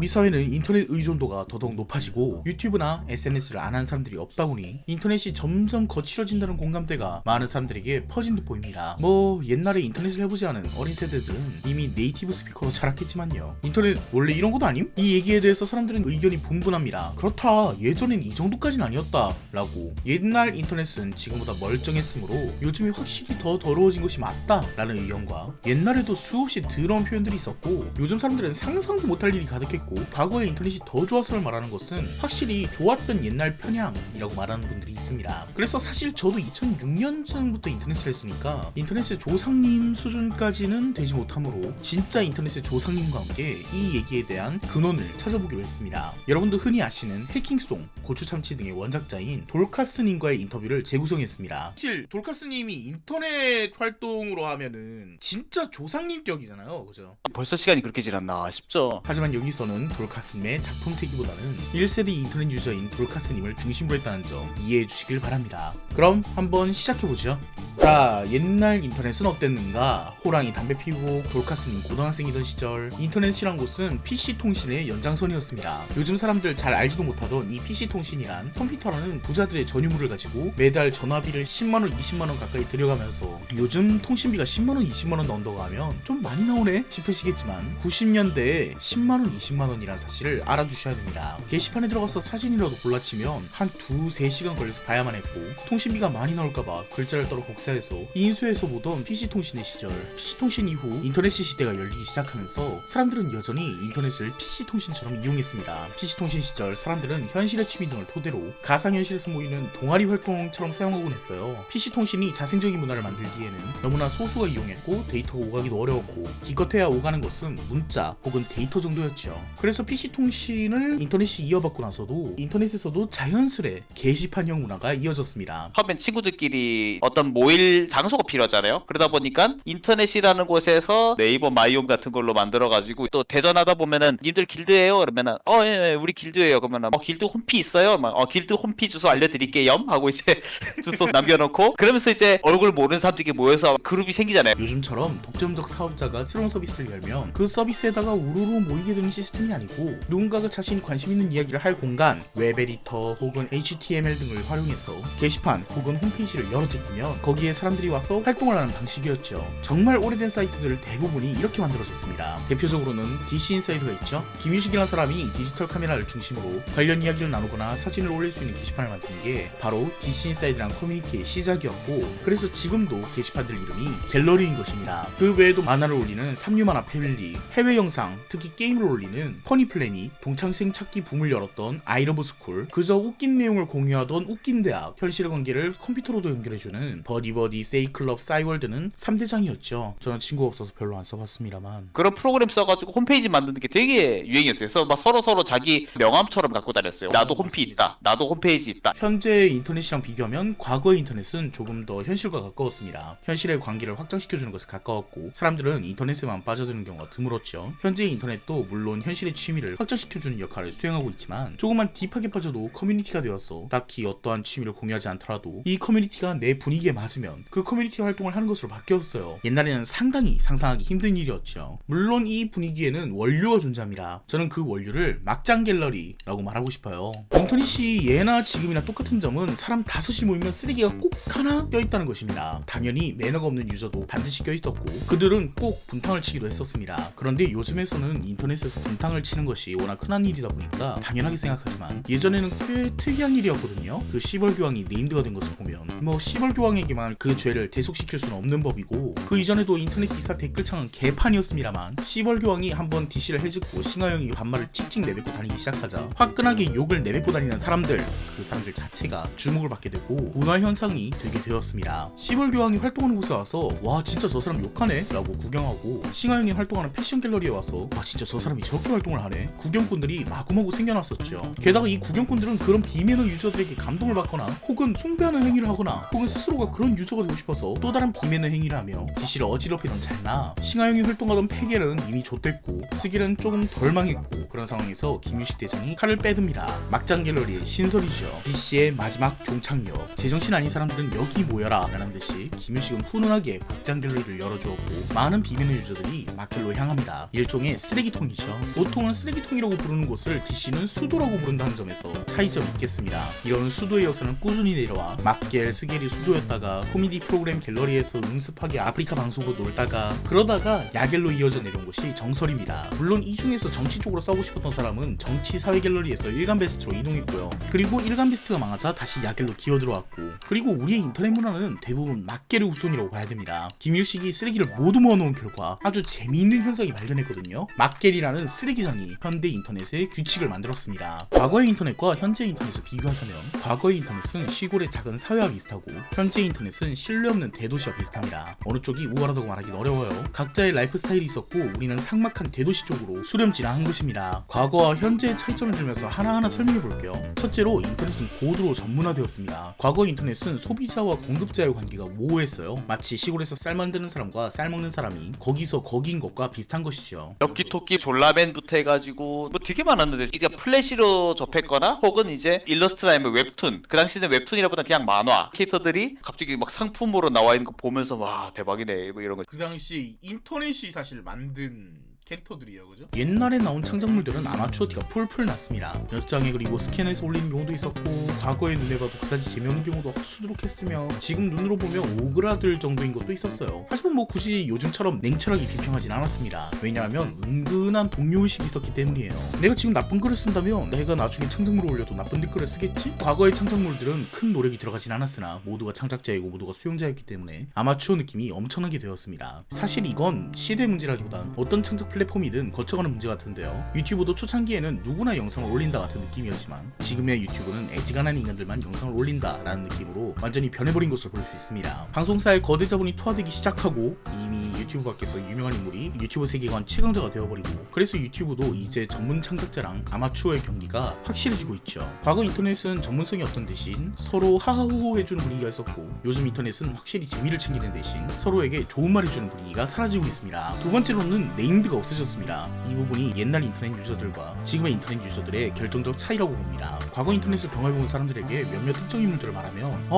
우리 사회는 인터넷 의존도가 더더욱 높아지고 유튜브나 SNS를 안 하는 사람들이 없다 보니 인터넷이 점점 거칠어진다는 공감대가 많은 사람들에게 퍼진 듯 보입니다. 뭐 옛날에 인터넷을 해보지 않은 어린 세대들은 이미 네이티브 스피커로 자랐겠지만요. 인터넷 원래 이런 것도 아님? 이 얘기에 대해서 사람들은 의견이 분분합니다. 그렇다, 예전엔 이 정도까진 아니었다 라고. 옛날 인터넷은 지금보다 멀쩡했으므로 요즘이 확실히 더 더러워진 것이 맞다 라는 의견과, 옛날에도 수없이 더러운 표현들이 있었고 요즘 사람들은 상상도 못할 일이 가득했고 과거의 인터넷이 더 좋았음을 말하는 것은 확실히 좋았던 옛날 편향이라고 말하는 분들이 있습니다. 그래서 사실 저도 2006년쯤부터 인터넷을 했으니까 인터넷의 조상님 수준까지는 되지 못하므로 진짜 인터넷의 조상님과 함께 이 얘기에 대한 근원을 찾아보기로 했습니다. 여러분도 흔히 아시는 해킹송, 고추참치 등의 원작자인 돌카스님과의 인터뷰를 재구성했습니다. 사실 돌카스님이 인터넷 활동으로 하면은 진짜 조상님격이잖아요, 그죠? 벌써 시간이 그렇게 지났나 싶죠. 하지만 여기서는 돌카스님의 작품 세기보다는 1세대 인터넷 유저인 돌카스님을 중심으로 했다는 점 이해해 주시길 바랍니다. 그럼 한번 시작해보죠. 자, 옛날 인터넷은 어땠는가? 호랑이 담배 피우고 돌카스님 고등학생이던 시절, 인터넷이란 곳은 PC통신의 연장선이었습니다. 요즘 사람들 잘 알지도 못하던 이 PC통신이란 컴퓨터라는 부자들의 전유물을 가지고 매달 전화비를 10만원, 20만원 가까이 들여가면서 요즘 통신비가 10만원, 20만원 나온다고 하면 좀 많이 나오네 싶으시겠지만 90년대에 10만원, 20만원이란 사실을 알아두셔야 됩니다. 게시판에 들어가서 사진이라도 골라치면 한 2-3시간 걸려서 봐야만 했고, 통신비가 많이 나올까봐 글자를 따로 복사해서 인수해서 보던 PC통신의 시절, PC통신 이후 인터넷 시대가 열리기 시작하면서 사람들은 여전히 인터넷을 PC통신처럼 이용했습니다. PC통신 시절 사람들은 현실의 취미 등을 토대로 가상현실에서 모이는 동아리 활동처럼 사용하곤 했어요. PC통신이 자생적인 문화를 만들기에는 너무나 소수가 이용했고 데이터가 오가기도 어려웠고 기껏해야 오가는 것은 문자 혹은 데이터 정도였죠. 그래서 PC통신을 인터넷이 이어받고 나서도 인터넷에서도 자연스레 게시판형 문화가 이어졌습니다. 처음엔 친구들끼리 어떤 모일 장소가 필요하잖아요. 그러다 보니까 인터넷이라는 곳에서 네이버 마이홈 같은 걸로 만들어가지고 또 대전하다 보면은 님들 길드예요? 그러면은 예, 우리 길드예요. 그러면은 길드 홈피 있어요? 막 길드 홈피 주소 알려드릴게요 하고 이제 주소 남겨놓고 그러면서 이제 얼굴 모르는 사람들끼리 모여서 그룹이 생기잖아요. 요즘처럼 독점적 사업자가 새로운 서비스를 열면 그 서비스에다가 우르르 모이게 되는 시스템이 아니고 누군가가 자신이 관심 있는 이야기를 할 공간, 웹 에디터 혹은 HTML 등을 활용해서 게시판 혹은 홈페이지를 열어 제끼면 거기에 사람들이 와서 활동을 하는 방식이었죠. 정말 오래된 사이트들 대부분이 이렇게 만들어졌습니다. 대표적으로는 DC인사이드가 있죠. 김유식이라는 사람이 디지털 카메라를 중심으로 관련 이야기를 나누거나 사진을 올릴 수 있는 게시판을 만든 게 바로 DC인사이드라는 커뮤니티의 시작이었고, 그래서 지금도 게시판들 이름이 갤러리인 것입니다. 그 외에도 만화를 올리는 삼류만화 패밀리, 해외 영상, 특히 게임을 올리는 퍼니플래닛, 동창생 찾기 붐을 열었던 아이러브스쿨, 그저 웃긴 내용을 공유하던 웃긴 대학, 현실의 관계를 컴퓨터로도 연결해주는 버디버디, 세이클럽, 싸이월드는 3대장이었죠. 저는 친구가 없어서 별로 안 써봤습니다만 그런 프로그램 써가지고 홈페이지 만드는 게 되게 유행이었어요. 그래서 막 서로 자기 명함처럼 갖고 다녔어요. 나도 홈피 있다. 나도 홈페이지 있다. 현재 인터넷이랑 비교하면 과거의 인터넷은 조금 더 현실과 가까웠습니다. 현실의 관계를 확장시켜주는 것에 가까웠고 사람들은 인터넷에만 빠져드는 경우가 드물었죠. 현재의 인터넷도 물론 현실의 취미를 확장시켜주는 역할을 수행하고 있지만 조금만 딥하게 빠져도 커뮤니티가 되어서 딱히 어떠한 취미를 공유하지 않더라도 이 커뮤니티가 내 분위기에 맞으면 그 커뮤니티 활동을 하는 것으로 바뀌었어요. 옛날에는 상당히 상상하기 힘든 일이었죠. 물론 이 분위기에는 원류가 존재합니다. 저는 그 원류를 막장 갤러리라고 말하고 싶어요. 인터넷이 예나 지금이나 똑같은 점은 사람 5이 모이면 쓰레기가 꼭 하나 껴있다는 것입니다. 당연히 매너가 없는 유저도 반드시 껴있었고 그들은 꼭 분탕을 치기도 했었습니다. 그런데 요즘에서는 인터넷에서 분탕을 치는 것이 워낙 흔한 일이다 보니까 당연하게 생각하지만 예전에는 꽤 특이한 일이었거든요. 그 시벌교황이 네임드가 된 것을 보면 뭐 시벌교황에게만 그 죄를 대속시킬 수는 없는 법이고, 그 이전에도 인터넷 기사 댓글창은 개판이었습니다만 시벌교황이 한번 DC를 해집고 싱하영이 반말을 찍찍 내뱉고 다니기 시작하자 화끈하게 욕을 내뱉고 다니는 사람들, 그 사람들 자체가 주목을 받게 되고 문화현상이 되게 되었습니다. 시벌교황이 활동하는 곳에 와서 와 진짜 저 사람 욕하네 라고 구경하고, 싱하영이 활동하는 패션 갤러리에 와서 와 진짜 저 사람이 저렇게 활동을 하네, 구경꾼들이 마구마구 생겨났었죠. 게다가 이 구경꾼들은 그런 비매너 유저들에게 감동을 받거나 혹은 숭배하는 행위를 하거나 혹은 스스로가 그런 유저가 되고 싶어서 또 다른 비매너 행위를 하며 DC를 어지럽히던 찰나 싱하영이 활동하던 패겔은 이미 좆됐고 스길은 조금 덜 망했고, 그런 상황에서 김유식 대장이 칼을 빼듭니다. 막장 갤러리의 신설이죠. DC의 마지막 종착역, 제정신 아닌 사람들은 여기 모여라 라는 듯이 김유식은 훈훈하게 막장 갤러리를 열어주었고 많은 비매너 유저들이 막길로 향합니다. 일종의 쓰레기통이죠. 곧 보통은 쓰레기통이라고 부르는 곳을 DC는 수도라고 부른다는 점에서 차이점이 있겠습니다. 이런 수도의 역사는 꾸준히 내려와 막겔, 스겔이 수도였다가 코미디 프로그램 갤러리에서 응습하게 아프리카 방송국 놀다가 그러다가 야겔로 이어져 내려온 것이 정설입니다. 물론 이 중에서 정치 쪽으로 싸우고 싶었던 사람은 정치 사회 갤러리에서 일간 베스트로 이동했고요. 그리고 일간 베스트가 망하자 다시 야겔로 기어들어왔고, 그리고 우리의 인터넷 문화는 대부분 막겔의 후손이라고 봐야 됩니다. 김유식이 쓰레기를 모두 모아놓은 결과 아주 재미있는 현상이 발견했거든요. 막겔이라는 쓰레기장이 현대 인터넷의 규칙을 만들었습니다. 과거의 인터넷과 현재 인터넷을 비교하자면 과거의 인터넷은 시골의 작은 사회와 비슷하고 현재 인터넷은 신뢰 없는 대도시와 비슷합니다. 어느 쪽이 우월하다고 말하기는 어려워요. 각자의 라이프 스타일이 있었고 우리는 삭막한 대도시 쪽으로 수렴지나한 것입니다. 과거와 현재의 차이점을 들면서 하나하나 설명해 볼게요. 첫째로 인터넷은 고도로 전문화되었습니다. 과거 인터넷은 소비자와 공급자의 관계가 모호했어요. 마치 시골에서 쌀 만드는 사람과 쌀 먹는 사람이 거기서 거기인 것과 비슷한 것이죠. 엽기토끼 졸라맨부터 해가지고 뭐 되게 많았는데, 이게 플래시로 접했거나 혹은 이제 일러스트라면 웹툰, 그 당시에는 웹툰이라보다 그냥 만화 캐릭터들이 갑자기 막 상품으로 나와 있는 거 보면서 와 대박이네 뭐 이런 거. 그 당시 인터넷이 사실 만든 캐릭터들이에요, 그죠? 옛날에 나온 창작물들은 아마추어 티가 풀풀 났습니다. 연습장에 그리고 스캔해서 올리는 경우도 있었고, 과거에 눈에 봐도 그다지 재미없는 경우도 수두룩했으며, 지금 눈으로 보면 오그라들 정도인 것도 있었어요. 하지만 뭐 굳이 요즘처럼 냉철하게 비평하진 않았습니다. 왜냐하면 은근한 동료의식이 있었기 때문이에요. 내가 지금 나쁜 글을 쓴다면 내가 나중에 창작물을 올려도 나쁜 댓글을 쓰겠지? 과거의 창작물들은 큰 노력이 들어가진 않았으나 모두가 창작자이고 모두가 수용자였기 때문에 아마추어 느낌이 엄청나게 되었습니다. 사실 이건 시대 문제라기보단 어떤 창작 플랫폼이든 거쳐가는 문제 같은데요. 유튜브도 초창기에는 누구나 영상을 올린다 같은 느낌이었지만 지금의 유튜브는 애지간한 인간들만 영상을 올린다라는 느낌으로 완전히 변해버린 것을 볼 수 있습니다. 방송사의 거대 자본이 투하되기 시작하고 이미 유튜브 밖에서 유명한 인물이 유튜브 세계관 최강자가 되어버리고, 그래서 유튜브도 이제 전문 창작자랑 아마추어의 경기가 확실해지고 있죠. 과거 인터넷은 전문성이 없던 대신 서로 하하호호 해주는 분위기가 있었고, 요즘 인터넷은 확실히 재미를 챙기는 대신 서로에게 좋은 말 해주는 분위기가 사라지고 있습니다. 두 번째로는 네임드가 없어졌습니다. 이 부분이 옛날 인터넷 유저들과 지금의 인터넷 유저들의 결정적 차이라고 봅니다. 과거 인터넷을 경험해본 사람들에게 몇몇 특정 인물들을 말하면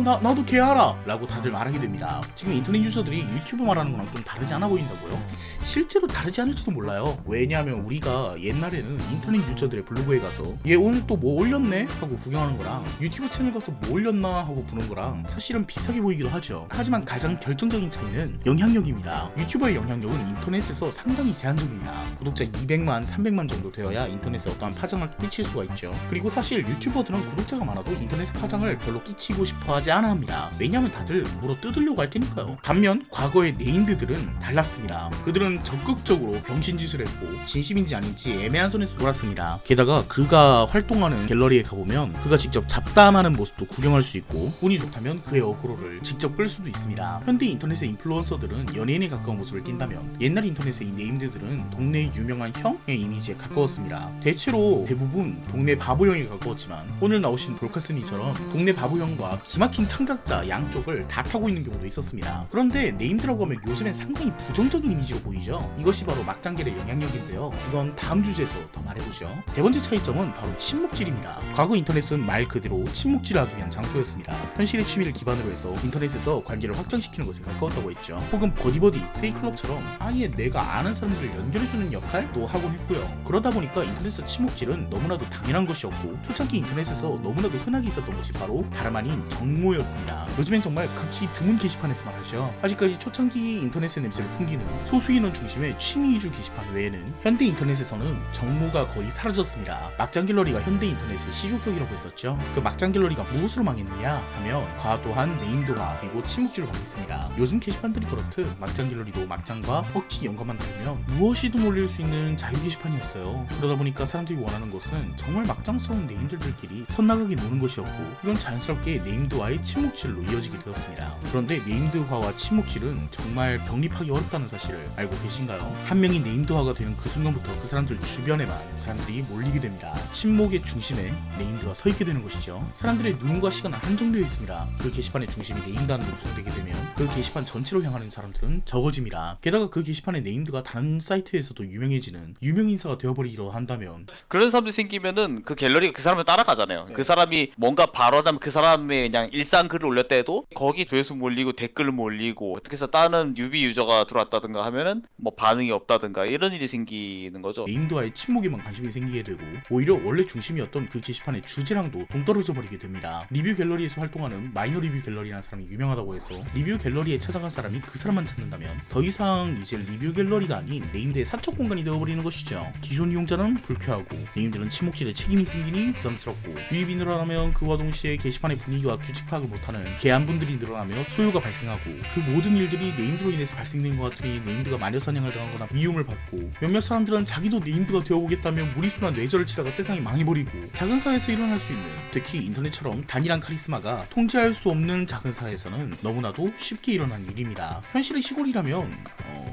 나도 걔 알아! 라고 다들 말하게 됩니다. 지금 인터넷 유저들이 유튜브 말하는 거랑 좀 다르지 않아 보인다고요? 실제로 다르지 않을지도 몰라요. 왜냐하면 우리가 옛날에는 인터넷 유저들의 블로그에 가서 얘 오늘 또 뭐 올렸네? 하고 구경하는 거랑 유튜브 채널 가서 뭐 올렸나? 하고 보는 거랑 사실은 비슷하게 보이기도 하죠. 하지만 가장 결정적인 차이는 영향력입니다. 유튜버의 영향력은 인터넷에서 상당히 제한적입니다. 구독자 200만, 300만 정도 되어야 인터넷에 어떠한 파장을 끼칠 수가 있죠. 그리고 사실 유튜버들은 구독자가 많아도 인터넷에 파장을 별로 끼치고 싶어 하지 않아 합니다. 왜냐하면 다들 물어 뜯으려고 할 테니까요. 반면 과거의 네임드들은 달랐습니다. 그들은 적극적으로 병신짓을 했고 진심인지 아닌지 애매한 선에서 놀았습니다. 게다가 그가 활동하는 갤러리에 가보면 그가 직접 잡담하는 모습도 구경할 수 있고, 운이 좋다면 그의 어그로를 직접 끌 수도 있습니다. 현대 인터넷의 인플루언서들은 연예인에 가까운 모습을 띈다면 옛날 인터넷의 이 네임드들은 동네의 유명한 형의 이미지에 가까웠습니다. 대체로 대부분 동네 바보형에 가까웠지만 오늘 나오신 볼카스니처럼 동네 바보형과 기막힌 창작자 양쪽을 다 타고 있는 경우도 있었습니다. 그런데 네임드라고 하면 요즘엔 상당히 부정적인 이미지로 보이죠. 이것이 바로 막장겔의 영향력인데요. 이건 다음 주제에서 더 말해보죠. 세 번째 차이점은 바로 침묵질입니다. 과거 인터넷은 말 그대로 침묵질을 하기 위한 장소였습니다. 현실의 취미를 기반으로 해서 인터넷에서 관계를 확장시키는 것에 가까웠다고 했죠. 혹은 버디버디, 세이클럽처럼 아예 내가 아는 사람들을 연결해주는 역할도 하곤 했고요. 그러다 보니까 인터넷에서 침묵질은 너무나도 당연한 것이었고, 초창기 인터넷에서 너무나도 흔하게 있었던 것이 바로 다름 아닌 정모였습니다. 요즘엔 정말 극히 드문 게시판에서만 하죠. 아직까지 초창기 인터넷의 냄새를 풍기는 소수인원 중심의 취미 위주 게시판 외에는 현대 인터넷에서는 정모가 거의 사라졌습니다. 막장 갤러리가 현대 인터넷의 시조격이라고 했었죠. 그 막장 갤러리가 무엇으로 망했느냐 하면 과도한 네임드화 그리고 침묵질을 벌였습니다. 요즘 게시판들이 그렇듯 막장 갤러리도 막장과 억지 연관만 달면 무엇이든 올릴 수 있는 자유 게시판이었어요. 그러다 보니까 사람들이 원하는 것은 정말 막장스러운 네임들끼리 선나가게 노는 것이었고, 이건 자연스럽게 네임드와의 침묵질로 이어지게 되었습니다. 그런데 네임드화와 침묵질은 정말 병립하기 어렵다는 사실을 알고 계신가요? 한 명이 네임드화가 되는 그 순간부터 그 사람들 주변에만 사람들이 몰리게 됩니다. 침묵의 중심에 네임드가 서 있게 되는 것이죠. 사람들의 눈과 시간은 한정되어 있습니다. 그 게시판의 중심이 네임드 안으로 구성되게 되면 그 게시판 전체로 향하는 사람들은 적어집니다. 게다가 그 게시판의 네임드가 다른 다른 사이트에서도 유명해지는 유명 인사가 되어버리기로 한다면 그런 사람들이 생기면은 그 갤러리가 그 사람을 따라가잖아요. 네. 그 사람이 뭔가 발언하면 그 사람의 그냥 일상 글을 올렸다 해도 거기 조회수 몰리고 댓글 몰리고 어떻게 해서 다른 뉴비 유저가 들어왔다든가 하면은 뭐 반응이 없다든가 이런 일이 생기는 거죠. 네임드와의 친목에만 관심이 생기게 되고 오히려 원래 중심이었던 그 게시판의 주제랑도 동떨어져 버리게 됩니다. 리뷰 갤러리에서 활동하는 마이너 리뷰 갤러리라는 사람이 유명하다고 해서 리뷰 갤러리에 찾아간 사람이 그 사람만 찾는다면 더 이상 이제 리뷰 갤러리가 아닌 네임드의 사적 공간이 되어버리는 것이죠. 기존 이용자는 불쾌하고 네임드는 침묵질에 책임이 생기니 부담스럽고 유입이 늘어나면 그와 동시에 게시판의 분위기와 규칙 파악을 못하는 개안분들이 늘어나며 소요가 발생하고 그 모든 일들이 네임드로 인해서 발생된 것 같으니 네임드가 마녀사냥을 당하거나 미움을 받고 몇몇 사람들은 자기도 네임드가 되어보겠다며 무리수나 뇌절을 치다가 세상이 망해버리고 작은 사회에서 일어날 수 있는 특히 인터넷처럼 단일한 카리스마가 통제할 수 없는 작은 사회에서는 너무나도 쉽게 일어난 일입니다. 현실의 시골이라면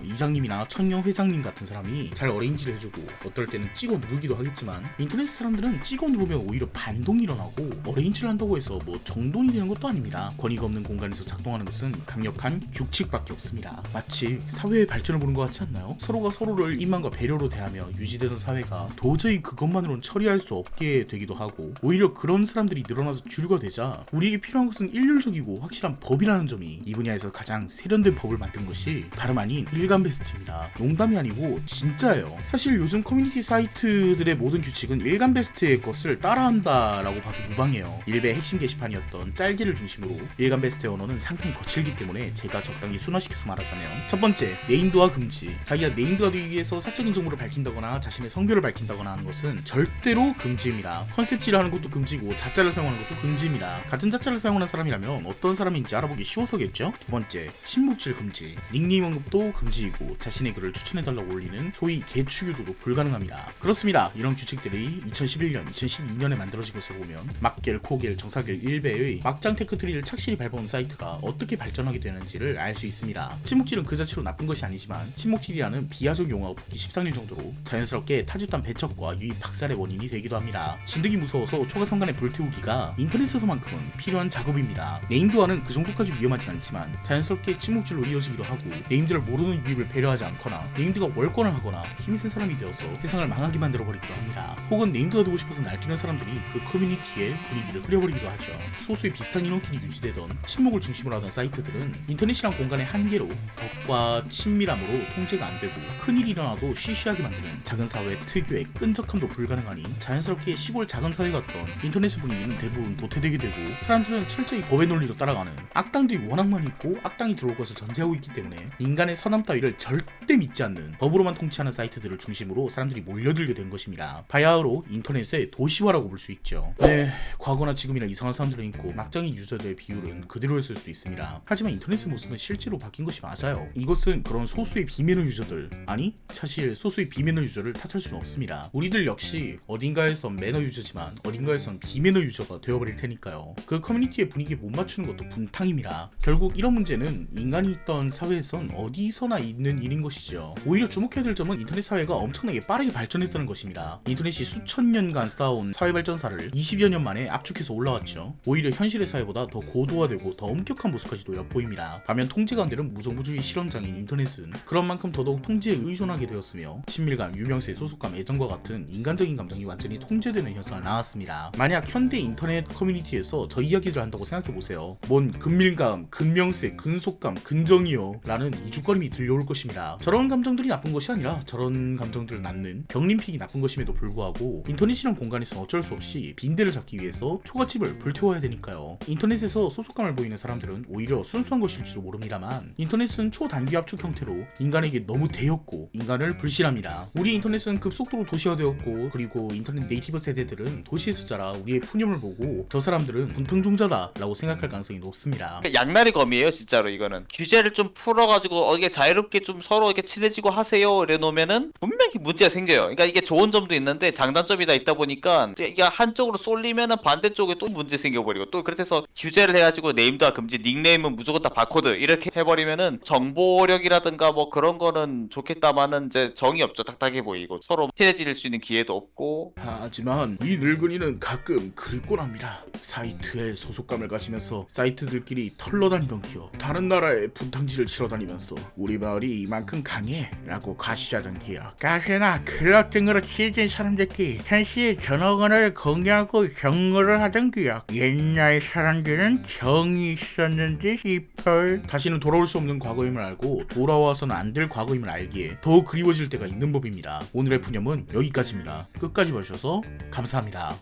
이장님이나 천영 회장님 같은 사람이 잘 어레인지를 해주고 어떨 때는 찍어 누르기도 하겠지만 인터넷 사람들은 찍어 누르면 오히려 반동이 일어나고 어레인지를 한다고 해서 뭐 정돈이 되는 것도 아닙니다. 권위가 없는 공간에서 작동하는 것은 강력한 규칙밖에 없습니다. 마치 사회의 발전을 보는 것 같지 않나요? 서로가 서로를 이만과 배려로 대하며 유지되던 사회가 도저히 그것만으로는 처리할 수 없게 되기도 하고 오히려 그런 사람들이 늘어나서 주류가 되자 우리에게 필요한 것은 일률적이고 확실한 법이라는 점이 이 분야에서 가장 세련된 법을 만든 것이 다름 아닌 일간베스트입니다. 농담이 아니고 진짜예요. 사실 요즘 커뮤니티 사이트들의 모든 규칙은 일간베스트의 것을 따라한다라고 봐도 무방해요. 일베의 핵심 게시판이었던 짤기를 중심으로 일간베스트의 언어는 상당히 거칠기 때문에 제가 적당히 순화시켜서 말하자면 첫 번째, 네임드화 금지. 자기가 네임드화 되기 위해서 사적인 정보를 밝힌다거나 자신의 성별을 밝힌다거나 하는 것은 절대로 금지입니다. 컨셉질을 하는 것도 금지고 자자를 사용하는 것도 금지입니다. 같은 자자를 사용하는 사람이라면 어떤 사람인지 알아보기 쉬워서겠죠? 두 번째, 침묵질 금지. 닉네임 언급도 금지이고 자신의 글을 추천해달라고 올리는 소위 개추유도도 불가능합니다. 그렇습니다. 이런 규칙들이 2011년, 2012년에 만들어진 것을 보면 막겔, 코겔, 정사겔, 일베의 막장 테크트리를 착실히 밟아온 사이트가 어떻게 발전하게 되는지를 알 수 있습니다. 침묵질은 그 자체로 나쁜 것이 아니지만 침묵질이라는 비하적 용어가 붙기 13일 정도로 자연스럽게 타집단 배척과 유입 박살의 원인이 되기도 합니다. 진드기 무서워서 초가상간에 불태우기가 인터넷에서만큼은 필요한 작업입니다. 네임드화는 그 정도까지 위험하지 않지만 자연스럽게 침묵질로 이어지기도 하고 네임드를 모르는 유입을 배려하지 않거나 네임드가 월권을 하거나 힘이 센 사람이 되어서 세상을 망하게 만들어버리기도 합니다. 혹은 네임드가 되고 싶어서 날뛰는 사람들이 그 커뮤니티의 분위기를 흐려버리기도 하죠. 소수의 비슷한 인원끼리 유지되던 침묵을 중심으로 하던 사이트들은 인터넷이란 공간의 한계로 덕과 친밀함으로 통제가 안 되고 큰일이 일어나도 쉬쉬하게 만드는 작은 사회 특유의 끈적함도 불가능하니 자연스럽게 시골 작은 사회 같던 인터넷의 분위기는 대부분 도태되게 되고 사람들은 철저히 법의 논리로 따라가는 악당들이 워낙 많이 있고 악당이 들어올 것을 전제하고 있기 때문에 인간의 선함 따위를 절대 믿지 않는 법으로만 통치하는 사이트들을 중심으로 사람들이 몰려들게 된 것입니다. 바야흐로 인터넷의 도시화라고 볼 수 있죠. 네, 과거나 지금이나 이상한 사람들은 있고 막장인 유저들의 비율은 그대로였을 수도 있습니다. 하지만 인터넷의 모습은 실제로 바뀐 것이 맞아요. 이것은 그런 소수의 비매너 유저들, 아니 사실 소수의 비매너 유저를 탓할 수는 없습니다. 우리들 역시 어딘가에선 매너 유저지만 어딘가에선 비매너 유저가 되어버릴 테니까요. 그 커뮤니티의 분위기에 못 맞추는 것도 분탕입니다. 결국 이런 문제는 인간이 있던 사회에선 어디서나 있는 일인 것이죠. 오히려 주목해야 될 점은 인터넷 사회가 엄청나게 빠르게 발전했다는 것입니다. 인터넷이 수천 년간 쌓아온 사회 발전사를 20여 년 만에 압축해서 올라왔죠. 오히려 현실의 사회보다 더 고도화되고 더 엄격한 모습까지도 엿보입니다. 반면 통제가 안 되는 무정부주의 실험장인 인터넷은 그런 만큼 더더욱 통제에 의존하게 되었으며 친밀감, 유명세, 소속감, 애정과 같은 인간적인 감정이 완전히 통제되는 현상을 낳았습니다. 만약 현대 인터넷 커뮤니티에서 저 이야기를 한다고 생각해보세요. 뭔 근밀감, 근명세, 근속감, 근정이요 라는 이죽거림이 들려올 것입니다. 저런 감정들이 나쁜 것이 아니라 저런 감정들을 낳는 병림픽이 나쁜 것임에도 불구하고 인터넷이란 공간에서 어쩔 수 없이 빈대를 잡기 위해서 초가집을 불태워야 되니까요. 인터넷에서 소속감을 보이는 사람들은 오히려 순수한 것일지도 모릅니다만 인터넷은 초단기 압축 형태로 인간에게 너무 대였고 인간을 불신합니다. 우리 인터넷은 급속도로 도시화되었고 그리고 인터넷 네이티브 세대들은 도시에서 자라 우리의 푸념을 보고 저 사람들은 분탕종자다 라고 생각할 가능성이 높습니다. 양날의 검이에요 진짜로. 이거는 규제를 좀 풀어가지고 이게 자유롭게 좀 서로 이렇게 친해지고 하세요 이래 놓으면은 분명히 문제가 생겨요. 그러니까 이게 좋은 점도 있는데 장단점이 다 있다 보니까 이게 한쪽으로 쏠리면은 반대쪽에 또 문제 생겨버리고 또 그렇게 해서 규제를 해가지고 네임드화 금지, 닉네임은 무조건 다 바코드 이렇게 해버리면은 정보력이라든가 뭐 그런 거는 좋겠다마는 이제 정이 없죠. 딱딱해 보이고 서로 친해질 수 있는 기회도 없고. 하지만 이 늙은이는 가끔 그립곤 합니다. 사이트에 소속감을 가지면서 사이트들끼리 털러다니던 기억, 다른 나라에 분탕질을 치러다니면서 우리 마을이 이만큼 강해 라고 가시자던 기억. 가세나 클럽 등으로 친해진 사람들끼리 현실 전업원을 공유하고 경고를 하던 기억. 옛날 사람들은 정이 있었는지 싶어. 다시는 돌아올 수 없는 과거임을 알고 돌아와서는 안 될 과거임을 알기에 더욱 그리워질 때가 있는 법입니다. 오늘의 푸념은 여기까지입니다. 끝까지 봐주셔서 감사합니다.